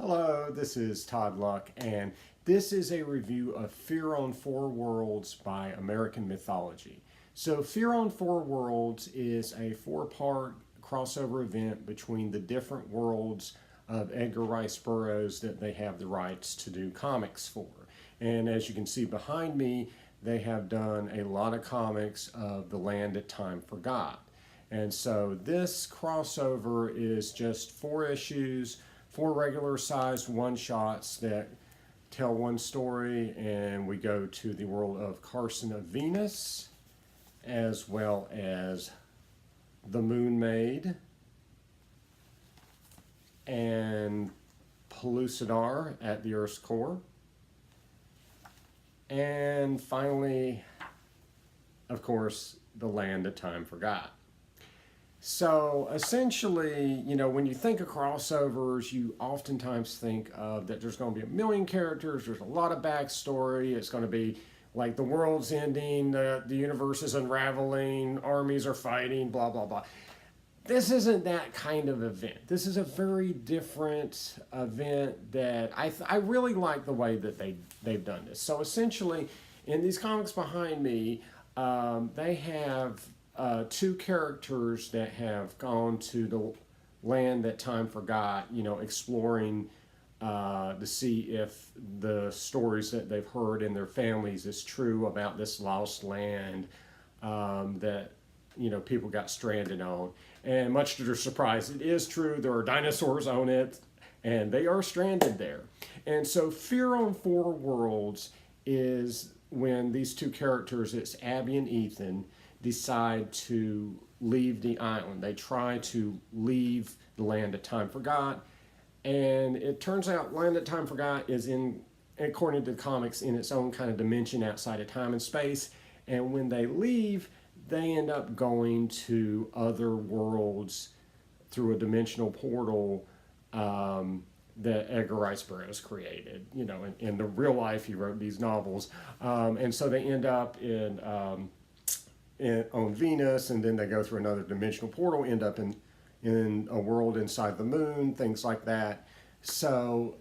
Hello, this is Todd Luck, and this is a review of Fear on Four Worlds by American Mythology. So Fear on Four Worlds is a four-part crossover event between the different worlds of Edgar Rice Burroughs that they have the rights to do comics for. And as you can see behind me, they have done a lot of comics of The Land That Time Forgot. And so this crossover is just 4 issues, 4 regular sized one-shots that tell one story, and we go to the world of Carson of Venus, as well as the Moon Maid, and Pellucidar at the Earth's core, and finally, of course, the Land That Time Forgot. So essentially, when you think of crossovers, you oftentimes think of that there's going to be a million characters, there's a lot of backstory, it's going to be like the world's ending, the universe is unraveling, armies are fighting, blah, blah, blah. This isn't that kind of event. This is a very different event that I really like the way that they've done this. So essentially, in these comics behind me, they have 2 characters that have gone to the land that time forgot, exploring to see if the stories that they've heard in their families is true about this lost land that people got stranded on. And much to their surprise, it is true. There are dinosaurs on it, and they are stranded there. And so Fear on Four Worlds is when these 2 characters, it's Abby and Ethan, decide to leave the island. They try to leave the land that time forgot, and it turns out Land That Time Forgot is according to the comics, in its own kind of dimension outside of time and space. And when they leave, they end up going to other worlds through a dimensional portal that Edgar Rice Burroughs created. In the real life, he wrote these novels, and so they end up on Venus, and then they go through another dimensional portal, end up in a world inside the moon, things like that. So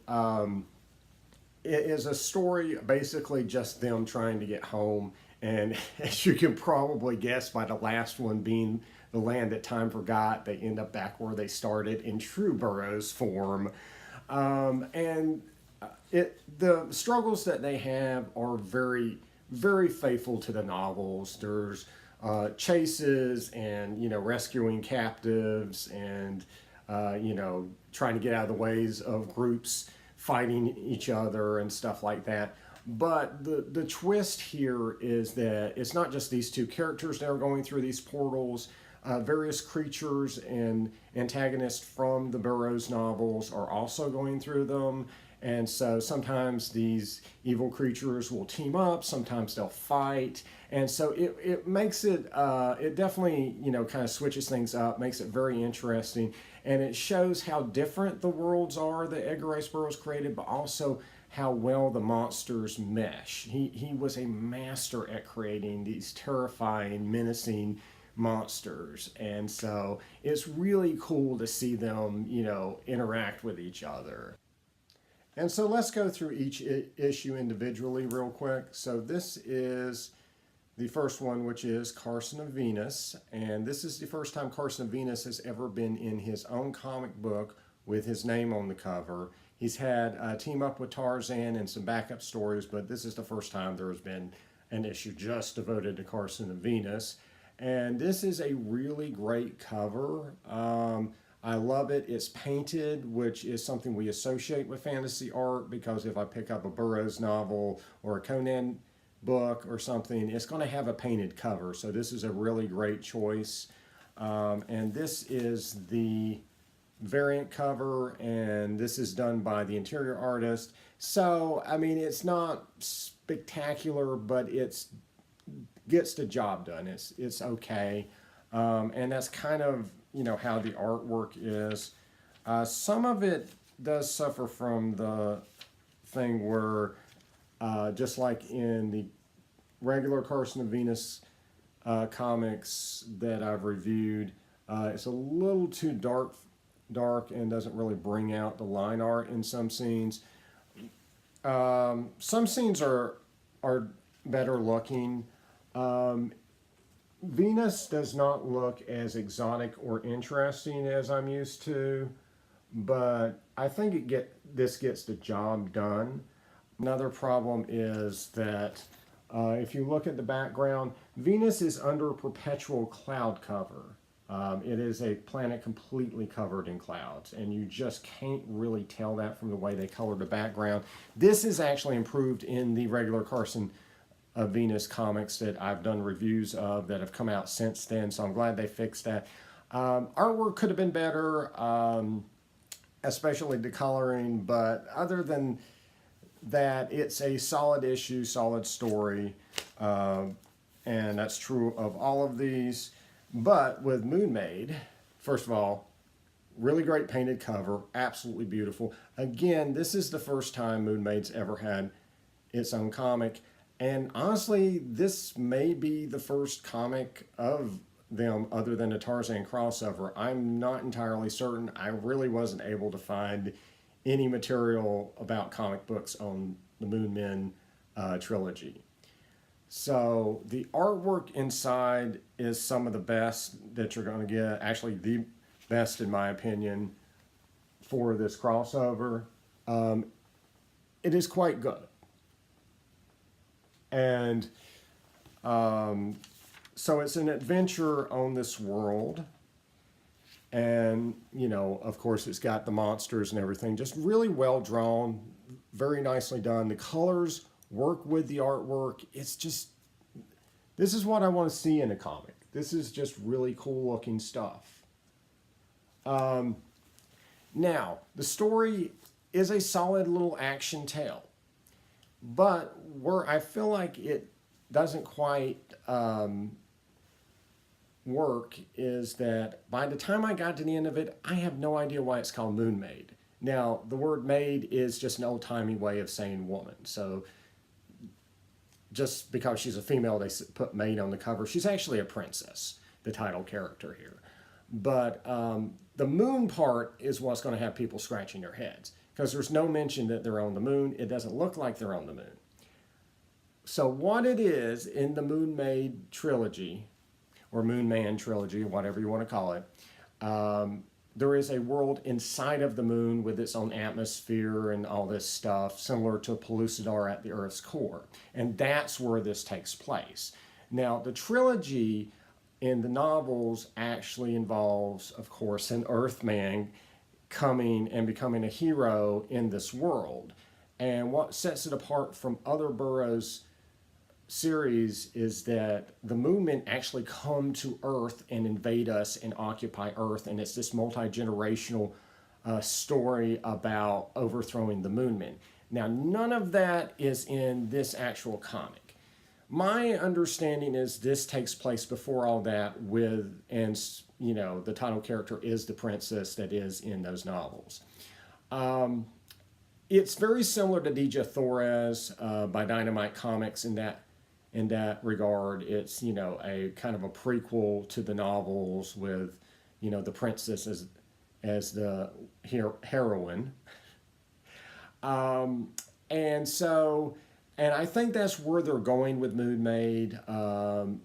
it is a story basically just them trying to get home, and as you can probably guess by the last one being the land that time forgot, they end up back where they started in true Burroughs form. The struggles that they have are very, very faithful to the novels. There's chases and rescuing captives and trying to get out of the ways of groups fighting each other and stuff like that. But the twist here is that it's not just these 2 characters that are going through these portals. Various creatures and antagonists from the Burroughs novels are also going through them. And so sometimes these evil creatures will team up, sometimes they'll fight. And so it makes it, it definitely, kind of switches things up, makes it very interesting. And it shows how different the worlds are that Edgar Rice Burroughs created, but also how well the monsters mesh. He was a master at creating these terrifying, menacing monsters. And so it's really cool to see them, interact with each other. And so let's go through each issue individually real quick. So this is the first one, which is Carson of Venus. And this is the first time Carson of Venus has ever been in his own comic book with his name on the cover. He's had a team up with Tarzan and some backup stories, but this is the first time there's been an issue just devoted to Carson of Venus. And this is a really great cover. I love it. It's painted, which is something we associate with fantasy art, because if I pick up a Burroughs novel or a Conan book or something, it's going to have a painted cover. So this is a really great choice. And this is the variant cover, and this is done by the interior artist. So, I mean, it's not spectacular, but it gets the job done. It's okay. And that's kind of how the artwork is. Some of it does suffer from the thing where, just like in the regular Carson of Venus comics that I've reviewed, it's a little too dark dark and doesn't really bring out the line art in some scenes. Some scenes are better looking. Venus does not look as exotic or interesting as I'm used to, but I think this gets the job done. Another problem is that if you look at the background, Venus is under perpetual cloud cover. It is a planet completely covered in clouds, and you just can't really tell that from the way they colored the background. This is actually improved in the regular Carson of Venus comics that I've done reviews of that have come out since then, so I'm glad they fixed that. Artwork could have been better, especially the coloring, but other than that, it's a solid issue, solid story, and that's true of all of these. But with Moon Maid, first of all, really great painted cover, absolutely beautiful. Again, this is the first time Moon Maid's ever had its own comic. And honestly, this may be the first comic of them other than a Tarzan crossover. I'm not entirely certain. I really wasn't able to find any material about comic books on the Moon Men trilogy. So the artwork inside is some of the best that you're going to get. Actually, the best in my opinion for this crossover. It is quite good. And so it's an adventure on this world. And, you know, of course, it's got the monsters and everything. Just really well drawn, very nicely done. The colors work with the artwork. It's just, this is what I want to see in a comic. This is just really cool looking stuff. Now, the story is a solid little action tale. But where I feel like it doesn't quite work is that by the time I got to the end of it, I have no idea why it's called Moon Maid. Now, the word maid is just an old-timey way of saying woman. So just because she's a female, they put maid on the cover. She's actually a princess, the title character here. But the moon part is what's going to have people scratching their heads, because there's no mention that they're on the moon. It doesn't look like they're on the moon. So what it is in the Moon Maid trilogy, or Moon Man trilogy, whatever you want to call it, there is a world inside of the moon with its own atmosphere and all this stuff, similar to Pellucidar at the Earth's core. And that's where this takes place. Now, the trilogy in the novels actually involves, of course, an Earthman coming and becoming a hero in this world. And what sets it apart from other Burroughs series is that the Moon Men actually come to Earth and invade us and occupy Earth, and it's this multi-generational story about overthrowing the Moon Men. Now, none of that is in this actual comic. My understanding is this takes place before all that and you know, the title character is the princess that is in those novels. It's very similar to Dija Thorez by Dynamite Comics in that regard. It's, you know, a kind of a prequel to the novels with, you know, the princess as the heroine. And I think that's where they're going with Moon Maid.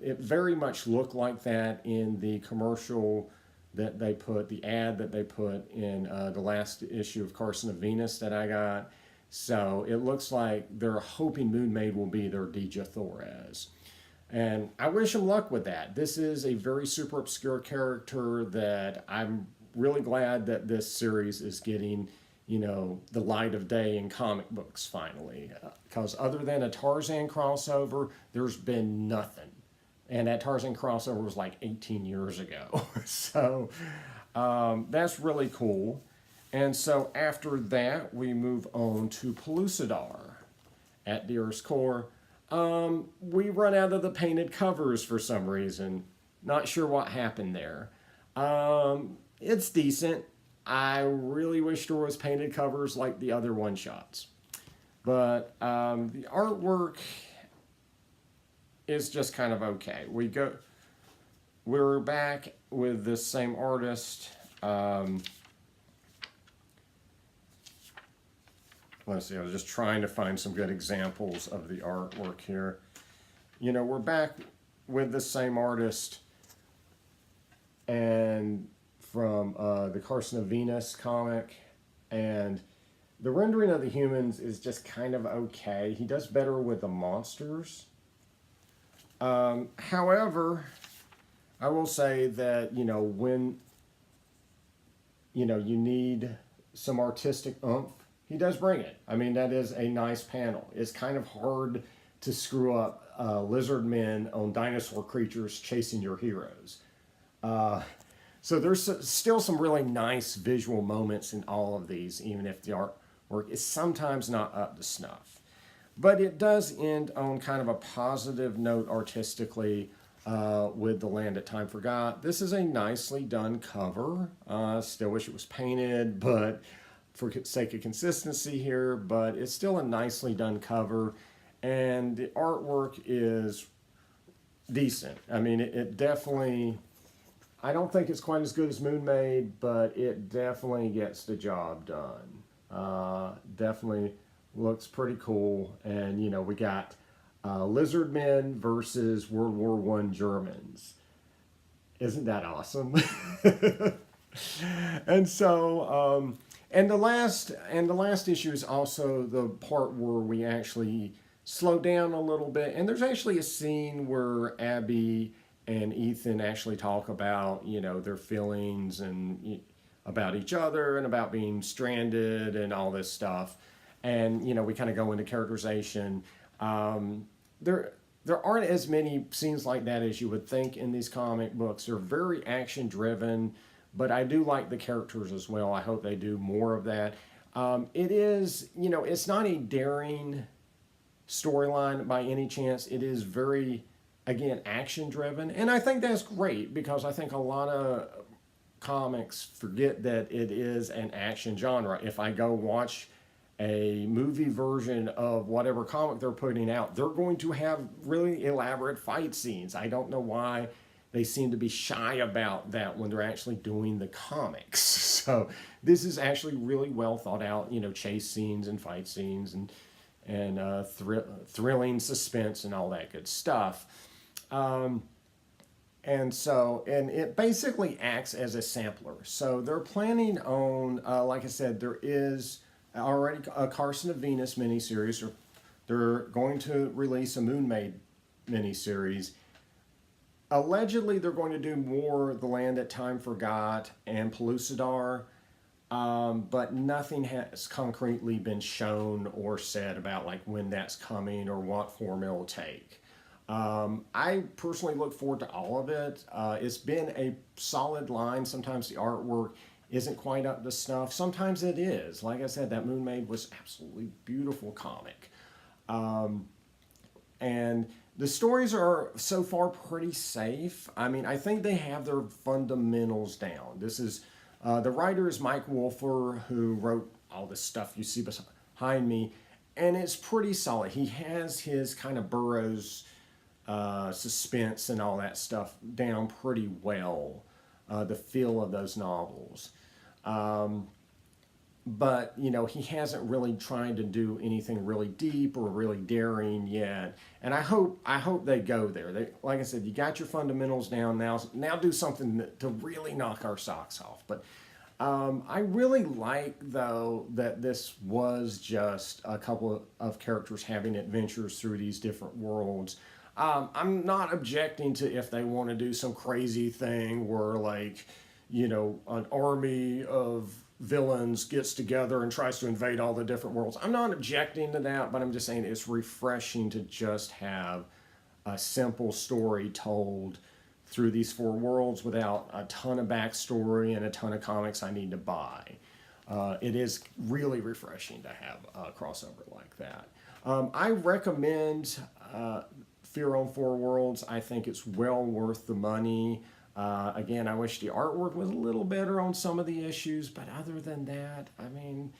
It very much looked like that in the commercial that they put, the ad that they put in the last issue of Carson of Venus that I got. So it looks like they're hoping Moon Maid will be their Dija Thorez. And I wish them luck with that. This is a very super obscure character that I'm really glad that this series is getting, you know, the light of day in comic books finally. Because other than a Tarzan crossover, there's been nothing. And that Tarzan crossover was like 18 years ago. So that's really cool. And so after that, we move on to Pellucidar at the Earth's core. We run out of the painted covers for some reason. Not sure what happened there. It's decent. I really wish there was painted covers like the other one-shots. But the artwork is just kind of okay. We're back with this same artist. let's see, I was just trying to find some good examples of the artwork here. You know, we're back with the same artist and from the Carson of Venus comic, and the rendering of the humans is just kind of okay. He does better with the monsters. However, I will say that, you know, when, you know, you need some artistic oomph, he does bring it. I mean, that is a nice panel. It's kind of hard to screw up lizard men on dinosaur creatures chasing your heroes. So there's still some really nice visual moments in all of these, even if the artwork is sometimes not up to snuff. But it does end on kind of a positive note artistically with The Land That Time Forgot. This is a nicely done cover. Still wish it was painted, but for sake of consistency here, but it's still a nicely done cover. And the artwork is decent. I mean, it definitely, I don't think it's quite as good as Moon Maid, but it definitely gets the job done. Definitely looks pretty cool. And, you know, we got lizard men versus World War I Germans. Isn't that awesome? And so, and the last issue is also the part where we actually slow down a little bit. And there's actually a scene where Abby and Ethan actually talk about, you know, their feelings and about each other and about being stranded and all this stuff. And, you know, we kind of go into characterization. There aren't as many scenes like that as you would think in these comic books. They're very action driven, but I do like the characters as well. I hope they do more of that. It is, you know, it's not a daring storyline by any chance. It is very, again, action driven. And I think that's great because I think a lot of comics forget that it is an action genre. If I go watch a movie version of whatever comic they're putting out, they're going to have really elaborate fight scenes. I don't know why they seem to be shy about that when they're actually doing the comics. So this is actually really well thought out, you know, chase scenes and fight scenes and thrilling suspense and all that good stuff. And it basically acts as a sampler. So they're planning on, like I said, there is already a Carson of Venus miniseries, or they're going to release a Moon Maid miniseries. Allegedly, they're going to do more The Land That Time Forgot and Pellucidar, but nothing has concretely been shown or said about like when that's coming or what form it'll take. I personally look forward to all of it. It's been a solid line. Sometimes the artwork isn't quite up to snuff. Sometimes it is. Like I said, that Moon Maid was absolutely beautiful comic. And the stories are so far pretty safe. I mean, I think they have their fundamentals down. This is, the writer is Mike Wolfer, who wrote all this stuff you see behind me, and it's pretty solid. He has his kind of Burroughs suspense and all that stuff down pretty well, the feel of those novels. But, you know, he hasn't really tried to do anything really deep or really daring yet. And I hope they go there. Like I said, you got your fundamentals down now. Now do something to really knock our socks off. But I really like, though, that this was just a couple of characters having adventures through these different worlds. I'm not objecting to if they want to do some crazy thing where, like, you know, an army of villains gets together and tries to invade all the different worlds. I'm not objecting to that, but I'm just saying it's refreshing to just have a simple story told through these four worlds without a ton of backstory and a ton of comics I need to buy. It is really refreshing to have a crossover like that. I recommend Fear on Four Worlds. I think it's well worth the money. Again, I wish the artwork was a little better on some of the issues, but other than that, I mean,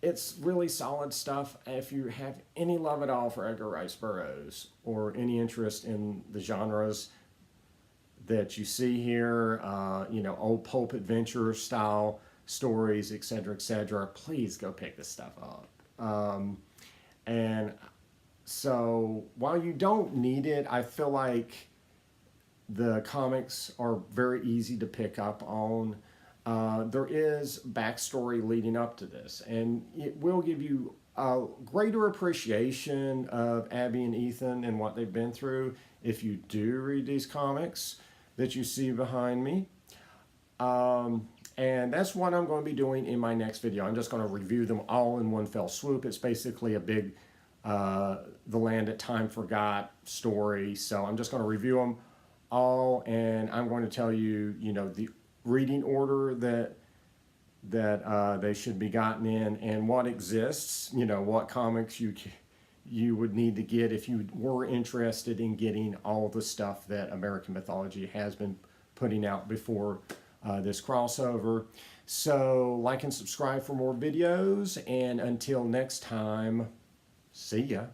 it's really solid stuff. If you have any love at all for Edgar Rice Burroughs or any interest in the genres that you see here, you know, old pulp adventure style stories, etc., please go pick this stuff up. And so while you don't need it, I feel like the comics are very easy to pick up on. There is backstory leading up to this, and it will give you a greater appreciation of Abby and Ethan and what they've been through if you do read these comics that you see behind me. And that's what I'm going to be doing in my next video. I'm just going to review them all in one fell swoop. It's basically a big The Land That Time Forgot story. So I'm just going to review them all, and I'm going to tell you, you know, the reading order that they should be gotten in, and what exists, you know, what comics you would need to get if you were interested in getting all the stuff that American Mythology has been putting out before this crossover. So like and subscribe for more videos, and until next time, see ya.